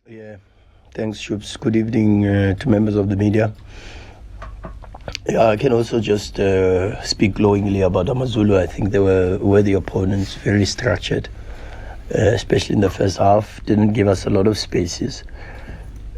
Yeah, thanks, Shubs. Good evening to members of the media. Yeah, I can also just speak glowingly about AmaZulu. I think they were worthy opponents, very structured, especially in the first half. Didn't give us a lot of spaces,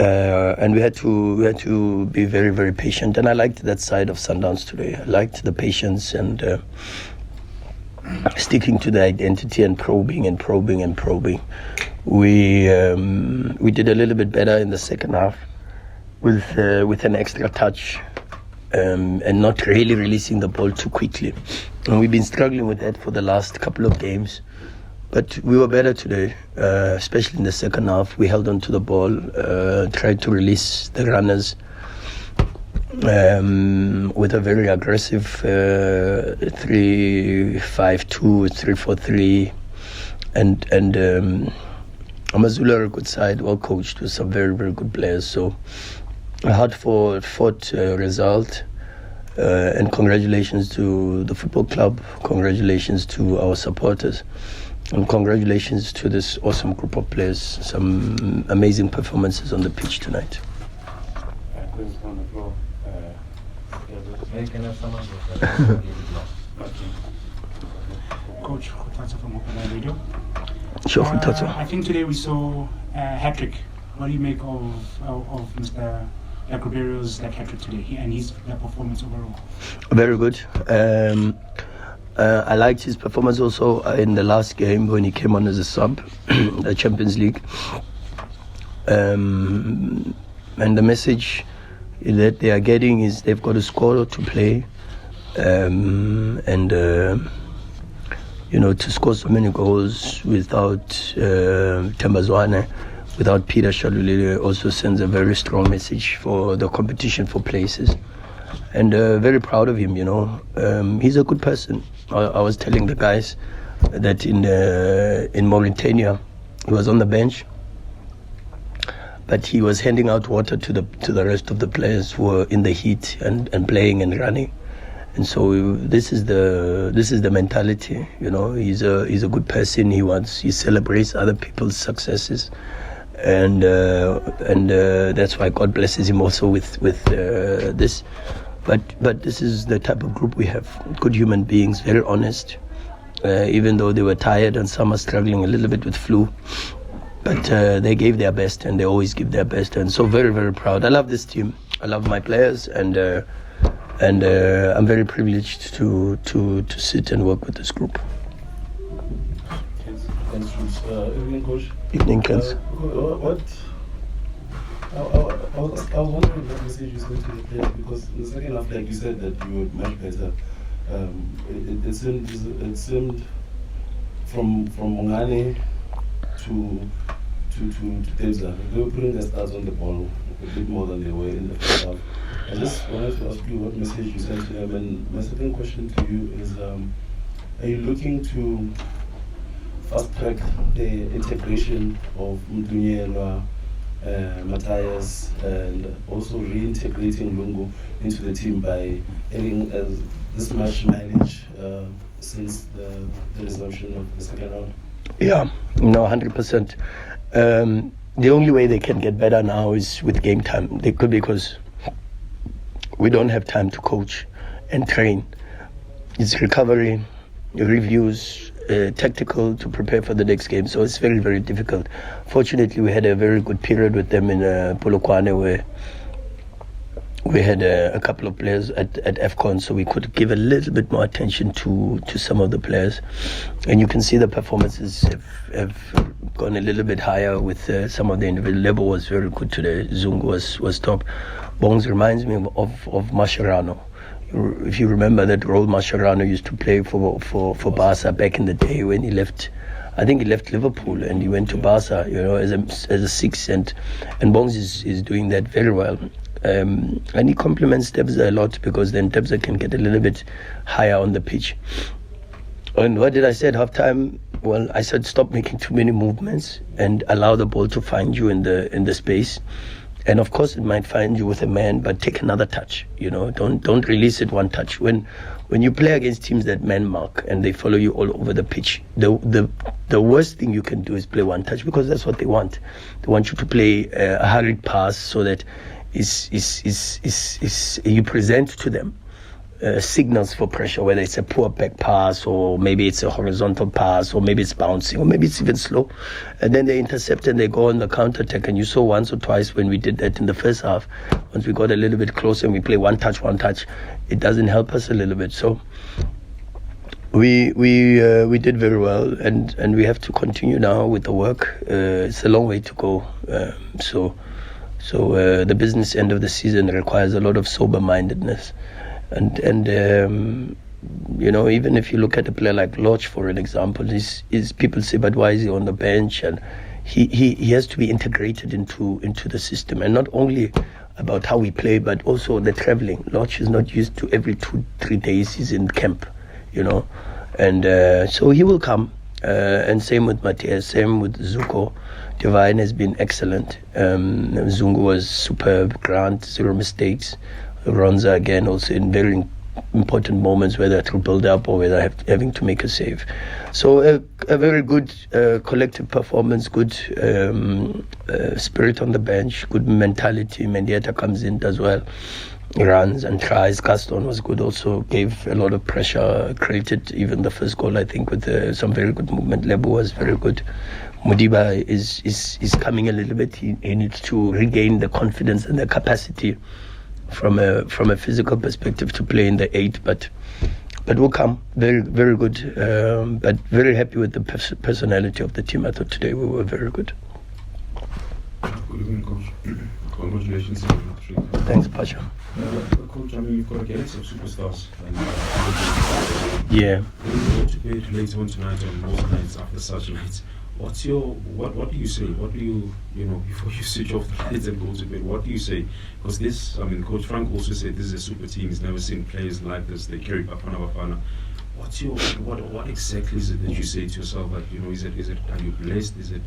and we had to be very, very patient. And I liked that side of Sundowns today. I liked the patience and sticking to the identity and probing and probing and probing. We did a little bit better in the second half with an extra touch and not really releasing the ball too quickly. And we've been struggling with that for the last couple of games. But we were better today, especially in the second half. We held on to the ball, tried to release the runners with a very aggressive 3-5-2, 3-4-3, and AmaZulu are a good side, well coached with some very, very good players. So a hard-fought result, and congratulations to the football club, congratulations to our supporters, and congratulations to this awesome group of players. Some amazing performances on the pitch tonight. Coach Khutatso from Open Radio. Sure, Khutatso. I think today we saw a hat-trick. What do you make of Mr. Yakuberio's hat-trick today and his performance overall? Very good. I liked his performance also in the last game when he came on as a sub, the Champions League. And the message that they are getting is they've got to score to play, to score so many goals without Tembazwane, without Peter Shalulile, also sends a very strong message for the competition for places. And very proud of him, he's a good person. I was telling the guys that in Mauritania he was on the bench, but he was handing out water to the rest of the players who were in the heat and playing and running. And so this is the mentality, He's a good person. He celebrates other people's successes, and that's why God blesses him also with this. But this is the type of group we have. Good human beings, very honest. Even though they were tired and some are struggling a little bit with flu, but they gave their best, and they always give their best. And so very, very proud. I love this team. I love my players, and I'm very privileged to sit and work with this group. Evening, Coach. Evening, Kens. I was wondering what message you sent to the players, because in the second half, like you said, that you were much better. It seemed from Mongane to Tebza, they were putting their stars on the ball a bit more than they were in the first half. I just wanted to ask you what message you sent to them. And my second question to you is, are you looking to fast track the integration of Mdunyelwa, Matthias, and also reintegrating Lungu into the team by adding this much mileage since the resumption of the second round? Yeah, 100%. The only way they can get better now is with game time. They could, because we don't have time to coach and train. It's recovery, reviews, tactical to prepare for the next game. So it's very, very difficult. Fortunately, we had a very good period with them in Polokwane, where we had a couple of players at AFCON, so we could give a little bit more attention to some of the players. And you can see the performances have gone a little bit higher with some of the individual. Lebo was very good today. Zungu was top. Bongs reminds me of Mascherano. If you remember that role Mascherano used to play for Barca back in the day when he left. I think he left Liverpool and he went to Barca, as a six, and Bongs is doing that very well. And he compliments Tebza a lot, because then Tebza can get a little bit higher on the pitch. And what did I say at halftime? Well, I said stop making too many movements and allow the ball to find you in the space. And of course, it might find you with a man, but take another touch. Don't release it one touch. When you play against teams that man mark and they follow you all over the pitch, the worst thing you can do is play one touch, because that's what they want. They want you to play a hurried pass so that you present to them signals for pressure, whether it's a poor back pass, or maybe it's a horizontal pass, or maybe it's bouncing, or maybe it's even slow, and then they intercept and they go on the counter attack. And you saw once or twice when we did that in the first half, once we got a little bit closer and we play one touch, it doesn't help us a little bit. So we did very well, and we have to continue now with the work. It's a long way to go. So the business end of the season requires a lot of sober-mindedness. And even if you look at a player like Lodge, for an example, is people say, but why is he on the bench? And he has to be integrated into the system, and not only about how we play, but also the traveling. Lodge is not used to every 2-3 days he's in camp, and so he will come. And same with Matthias, same with Zuko. Divine has been excellent. Zungu was superb. Grant, 0 mistakes. Ronza again also in very important moments, whether through build-up or whether having to make a save. So a very good collective performance, good spirit on the bench, good mentality. Mendieta comes in as well, runs and tries. Gaston was good also, gave a lot of pressure, created even the first goal, I think, with some very good movement. Lebu was very good. Mudiba is coming a little bit. He needs to regain the confidence and the capacity from a physical perspective to play in the 8, but will come. Very, very good, but very happy with the personality of the team. I thought today we were very good. Good evening, Coach. Congratulations on the victory. Thanks, Pasha. Coach, you've got a galaxy of superstars. Yeah. When you go to bed later on tonight, or most nights after such nights, what do you say? What do you before you switch off the lights and go to bed? What do you say? Because Coach Frank also said this is a super team. He's never seen players like this. They carry Bafana. What exactly is it that you say to yourself? Like, is it are you blessed? Is it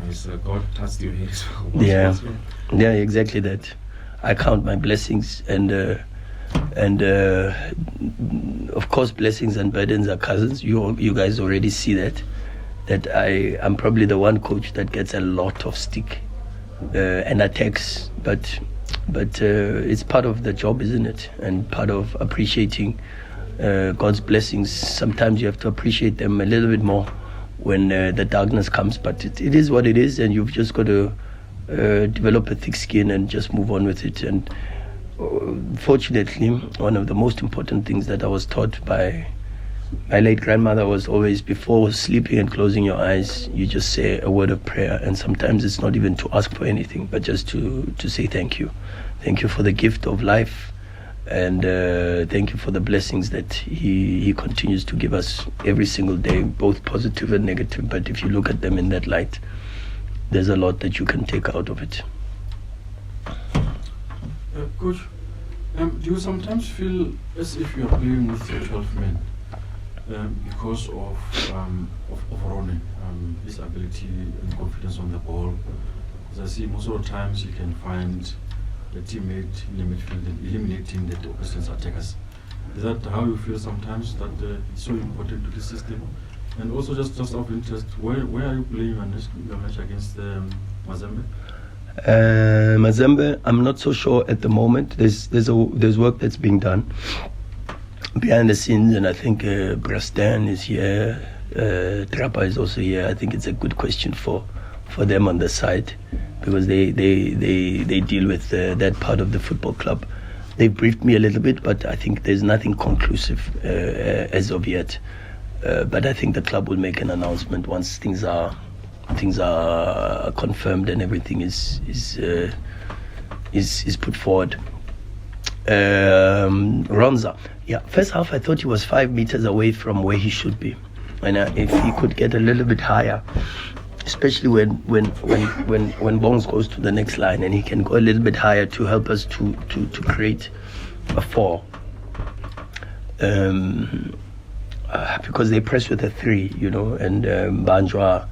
is God touched your head as well? Yeah, exactly that. I count my blessings, and of course blessings and burdens are cousins. You guys already see that I'm probably the one coach that gets a lot of stick and attacks, but it's part of the job, isn't it? And part of appreciating God's blessings. Sometimes you have to appreciate them a little bit more when the darkness comes, but it is what it is, and you've just got to develop a thick skin and just move on with it. And fortunately, one of the most important things that I was taught by my late grandmother was always, before sleeping and closing your eyes, you just say a word of prayer. And sometimes it's not even to ask for anything, but just to say thank you. Thank you for the gift of life, and thank you for the blessings that he continues to give us every single day, both positive and negative. But if you look at them in that light, there's a lot that you can take out of it. Coach, do you sometimes feel as if you are playing with 12 men? Because of Ronnie, his ability and confidence on the ball. As I see, most of the times you can find a teammate in the midfield and eliminating the opposition's attackers. Is that how you feel sometimes, that it's so important to the system? And also, just of interest, where are you playing your match against Mazembe? Mazembe, I'm not so sure at the moment. There's work that's being done behind the scenes, and I think Brastan is here, Trappa is also here. I think it's a good question for them on the side, because they deal with that part of the football club. They briefed me a little bit, but I think there's nothing conclusive as of yet. But I think the club will make an announcement once things are confirmed and everything is put forward. Ronza, first half I thought he was 5 meters away from where he should be, and if he could get a little bit higher, especially when Bongs goes to the next line, and he can go a little bit higher to help us to create a 4, because they press with a 3, and Banjwa,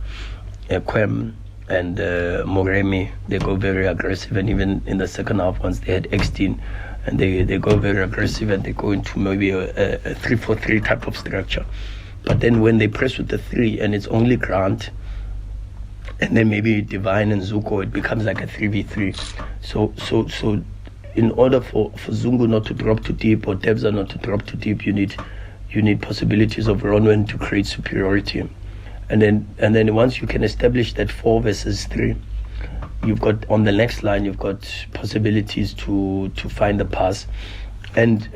Quem, and Moremi, they go very aggressive, and even in the second half, once they had Extin, and they go very aggressive, and they go into maybe a 3-4-3 type of structure. But then when they press with the 3 and it's only Grant, and then maybe Divine and Zuko, it becomes like a 3v3. So in order for Zungu not to drop too deep or Debza not to drop too deep, you need possibilities of Ronwen to create superiority. And then once you can establish that 4 versus 3, you've got on the next line, you've got possibilities to find the pass. And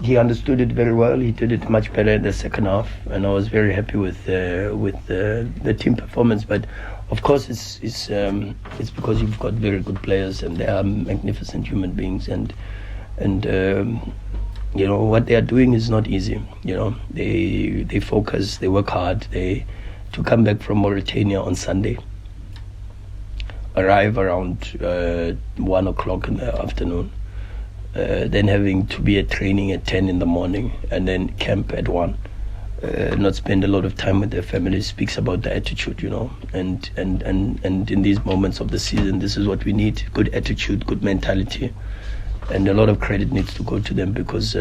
he understood it very well. He did it much better in the second half, and I was very happy with the team performance. But of course, it's because you've got very good players, and they are magnificent human beings, and you know what they are doing is not easy. You know, they focus, they work hard. To come back from Mauritania on Sunday, arrive around 1 o'clock in the afternoon. Then having to be at training at 10 in the morning, and then camp at 1. Not spend a lot of time with their families speaks about the attitude, you know. And in these moments of the season, this is what we need: good attitude, good mentality, and a lot of credit needs to go to them, because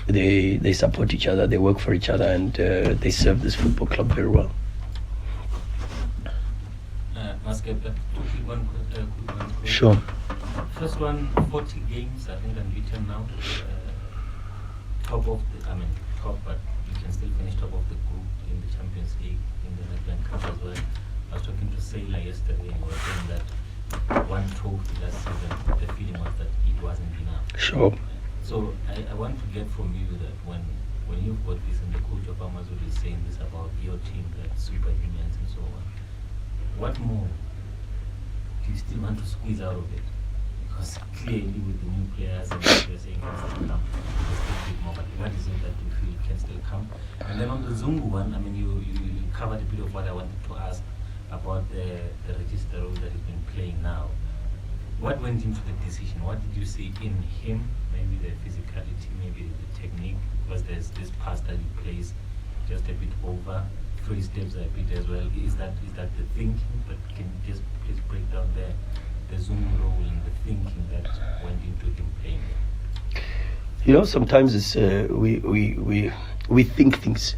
they support each other, they work for each other, and they serve this football club very well. Must get back to quick one. Sure. First one, 40 games, I think unbeaten now. Top, but you can still finish top of the group in the Champions League, in the Nedbank Cup as well. I was talking to Sailor yesterday, and he was saying that one trophy last season, the feeling was that it wasn't enough. Sure. So I want to get from you that when you've got this, and the coach of AmaZulu is saying this about your team, that superhumans and so on, what more do you still want to squeeze out of it? Because clearly with the new players and what you're saying can still come, there's still a bit more, but what is it that you feel can still come? And then on the Zungu one, I mean, you covered a bit of what I wanted to ask about the register role that he's been playing now. What went into the decision? What did you see in him? Maybe the physicality, maybe the technique, because there's this pass that he plays just a bit over, 3 steps a bit as well. Is that the thinking? But can you just please break down the Zungu role and the thinking that went into him playing? You know, sometimes it's we think things,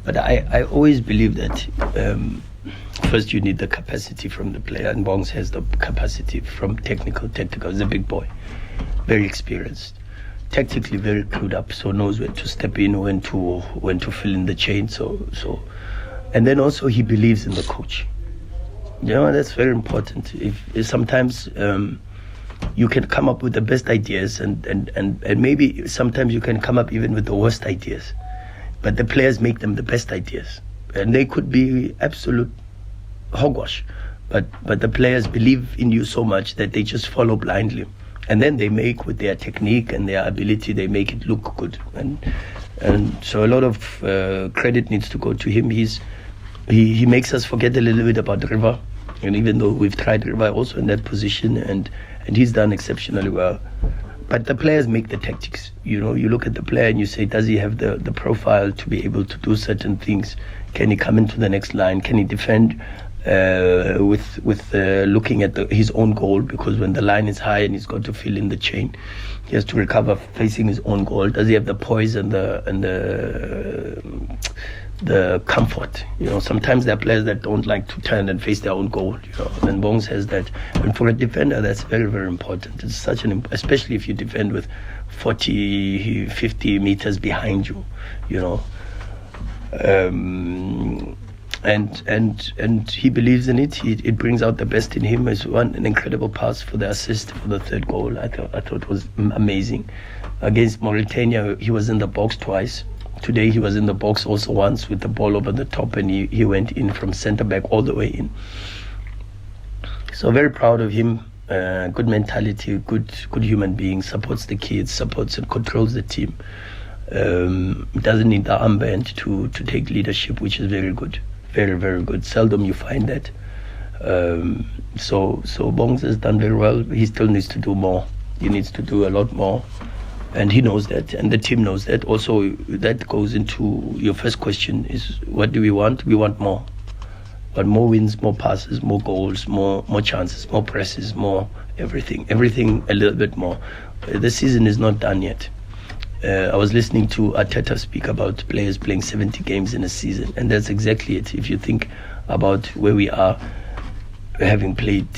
but I always believe that first you need the capacity from the player, and Bongs has the capacity from tactical. He's a big boy, very experienced, tactically very clued up, so knows when to step in, when to fill in the chain. So, and then also he believes in the coach. You know, that's very important. If sometimes you can come up with the best ideas, and maybe sometimes you can come up even with the worst ideas, but the players make them the best ideas, and they could be absolute hogwash, but the players believe in you so much that they just follow blindly, and then they make, with their technique and their ability, they make it look good, and so a lot of credit needs to go to him. He makes us forget a little bit about River. And even though we've tried River also in that position, and he's done exceptionally well. But the players make the tactics. You know, you look at the player and you say, does he have the profile to be able to do certain things? Can he come into the next line? Can he defend with looking at his own goal? Because when the line is high and he's got to fill in the chain, he has to recover facing his own goal. Does he have the poise and the comfort? You know, sometimes there are players that don't like to turn and face their own goal, you know, and Bongs has that. And for a defender, that's very, very important. It's such especially if you defend with 40, 50 meters behind you, you know. And he believes in it. It brings out the best in him. As an incredible pass for the assist for the 3rd goal. I thought it was amazing. Against Mauritania, he was in the box twice. Today he was in the box also once with the ball over the top, and he went in from centre back all the way in. So very proud of him. Good mentality, good human being, supports the kids, supports and controls the team. Doesn't need the armband to take leadership, which is very good. Very, very good. Seldom you find that. So Bongs has done very well. He still needs to do more. He needs to do a lot more. And he knows that, and the team knows that. Also, that goes into your first question is, what do we want? We want more. But more wins, more passes, more goals, more chances, more presses, more everything a little bit more. The season is not done yet. I was listening to Arteta speak about players playing 70 games in a season, and that's exactly it. If you think about where we are, having played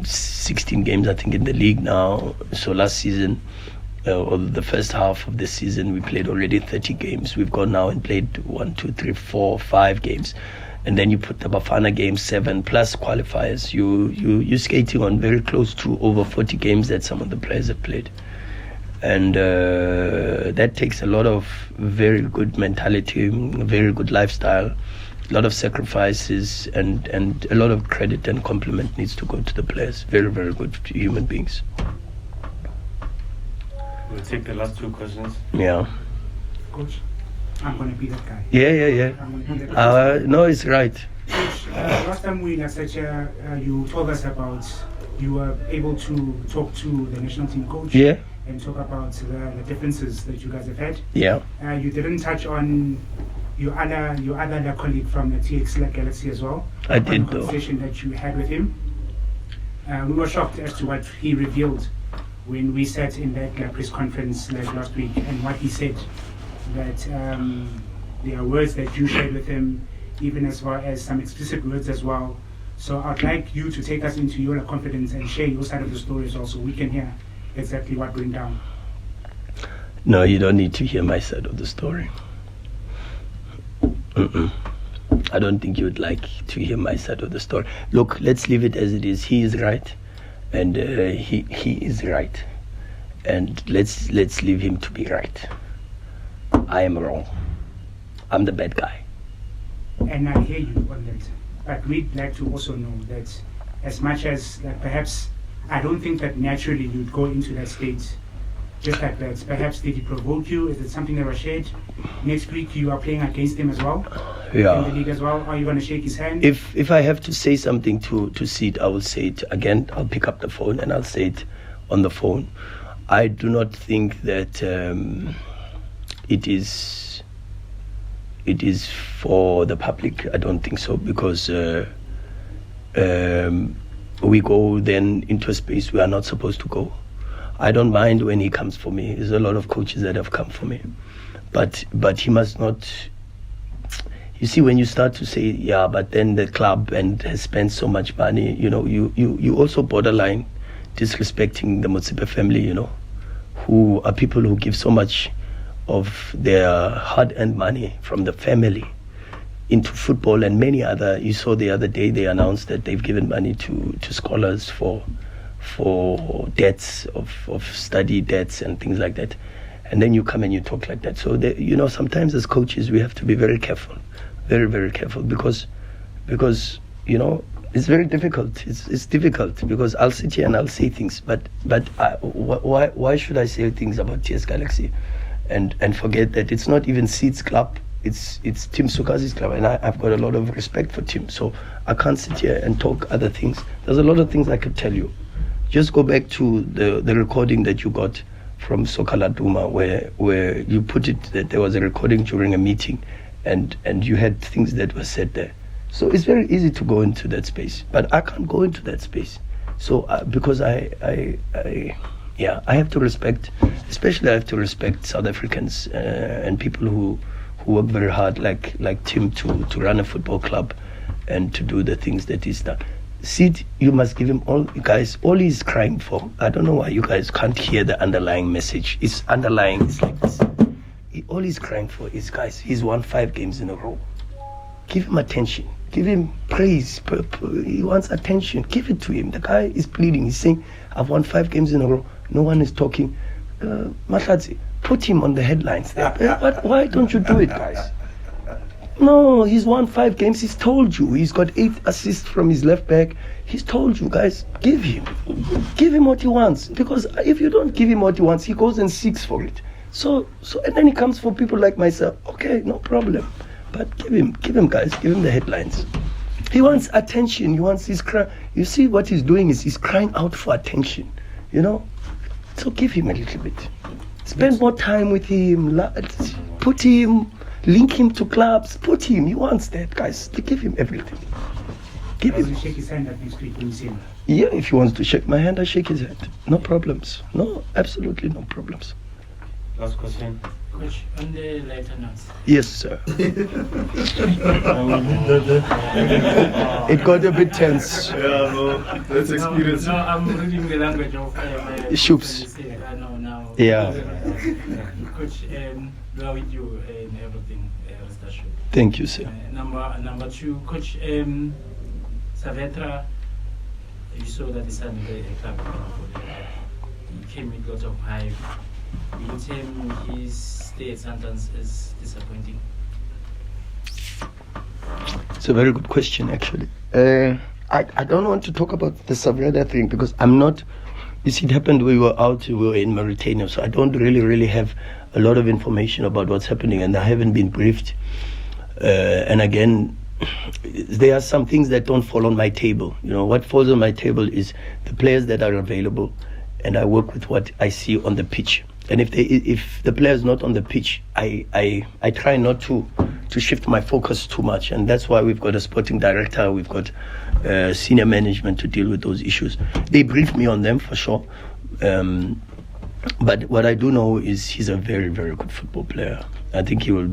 16 games, I think, in the league now. So last season, or the first half of the season, we played already 30 games. We've gone now and played 1, 2, 3, 4, 5 games. And then you put the Bafana game 7 plus qualifiers. You're skating on very close to over 40 games that some of the players have played. And that takes a lot of very good mentality, very good lifestyle, a lot of sacrifices, and a lot of credit and compliment needs to go to the players. Very, very good human beings. We'll take the last 2 questions. Yeah. Coach, I'm going to be that guy. Yeah. I'm going to be that guy. No, it's right. Coach, last time we had such you told us about you were able to talk to the national team coach. Yeah. And talk about the differences that you guys have had. Yeah. You didn't touch on your other colleague from the TX Galaxy as well. I did, the conversation that you had with him. We were shocked as to what he revealed when we sat in that press conference last week, and what he said, that there are words that you shared with him, even as far as some explicit words as well. So I'd like you to take us into your confidence and share your side of the story as well, so we can hear exactly what went down. No, you don't need to hear my side of the story. I don't think you would like to hear my side of the story. Look, let's leave it as it is. He is right, and he is right, and let's leave him to be right. I am wrong. I'm the bad guy. And I hear you on that, but we'd like to also know that, as much as that perhaps I don't think that naturally you'd go into that state just like that. Perhaps did he provoke you? Is it something that was shared? Next week you are playing against him as well? Yeah. In the league as well? Are you going to shake his hand? If I have to say something to Sid, I will say it again. I'll pick up the phone and I'll say it on the phone. I do not think that it is for the public. I don't think so, because we go then into a space we are not supposed to go. I don't mind when he comes for me. There's a lot of coaches that have come for me, but he must not. You see, when you start to say, yeah, but then the club and has spent so much money, you also borderline disrespecting the Motsepe family, who are people who give so much of their hard-earned money from the family into football and many other. You saw the other day they announced that they've given money to scholars for debts of study debts and things like that, and then you come and you talk like that. So sometimes as coaches we have to be very careful, very, very careful, because it's very difficult. It's difficult because I'll sit here and I'll say things, but why should I say things about TS Galaxy and forget that it's not even Sid's club, it's Tim Sukazi's club, and I've got a lot of respect for Tim, so I can't sit here and talk other things. There's a lot of things I could tell you. Just go back to the recording that you got from Sokala Duma, where you put it that there was a recording during a meeting, and you had things that were said there. So it's very easy to go into that space, but I can't go into that space. So because I have to respect, especially I have to respect South Africans and people who work very hard, like Tim, to run a football club and to do the things that he's done. Sid, you must give him all he's crying for. I don't know why you guys can't hear the underlying message. It's underlying. It's like this. All he's crying for is, guys, he's won 5 games in a row. Give him attention. Give him praise. He wants attention. Give it to him. The guy is pleading. He's saying, I've won 5 games in a row. No one is talking. Mahlatsi, put him on the headlines there. Why don't you do it, guys? No, he's won 5 games. He's told you. He's got 8 assists from his left back. He's told you, guys, give him what he wants. Because if you don't give him what he wants, he goes and seeks for it. So and then he comes for people like myself. Okay, no problem. But give him, guys. Give him the headlines. He wants attention. He wants his cry. You see what he's doing is he's crying out for attention. So give him a little bit. Spend more time with him. Put him. Link him to clubs. Put him. He wants that, guys. To give him everything. Give Will him. you shake his hand up next week when you see him? Yeah, if he wants to shake my hand, I shake his hand. No problems. No, absolutely no problems. Last question. Coach, on the lighter notes. Yes, sir. It got a bit tense. Yeah, no, that's experience. No, I'm reading the language of Shoops. I know now. Yeah. Coach, we are with you in everything, rest assured. Thank you, sir. Number two, Coach, Savetra, you saw that he signed a club. He came with lots of hype. You tell him his stay at Sundowns is disappointing. It's a very good question, actually. I don't want to talk about the Savreda thing because I'm not. You see, it happened we were in Mauritania, so I don't really have a lot of information about what's happening, and I haven't been briefed. And again, there are some things that don't fall on my table. You know, what falls on my table is the players that are available, and I work with what I see on the pitch. And if the player is not on the pitch, I try not to shift my focus too much, and that's why we've got a sporting director, we've got senior management to deal with those issues. They brief me on them for sure, but what I do know is he's a very, very good football player. I think he will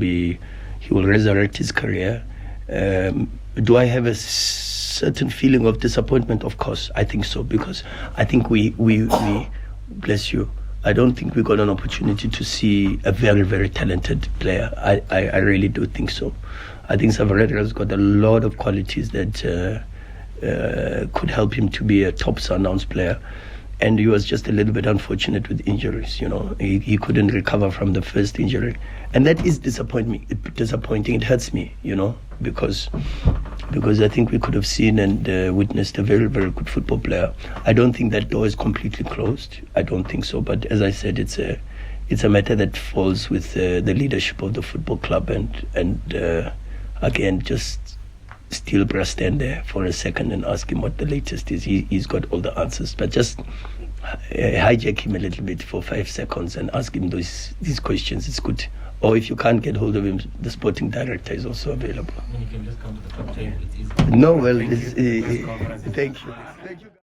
resurrect his career. Do I have a certain feeling of disappointment? Of course, I think so, because I think we bless you. I don't think we got an opportunity to see a very, very talented player. I really do think so. I think Savaretta has got a lot of qualities that could help him to be a top Sundowns player. And he was just a little bit unfortunate with injuries. You know, he couldn't recover from the first injury, and that is disappointing. It hurts me, you know, because I think we could have seen and witnessed a very, very good football player. I don't think that door is completely closed. I don't think so. But as I said, it's a matter that falls with the leadership of the football club, and again, just still stand there for a second and ask him what the latest is. He's got all the answers, but just hijack him a little bit for 5 seconds and ask him these questions. It's good. Or if you can't get hold of him, the sporting director is also available. Then you can just come to the club table. It's easy. No, well, Thank you. thank you.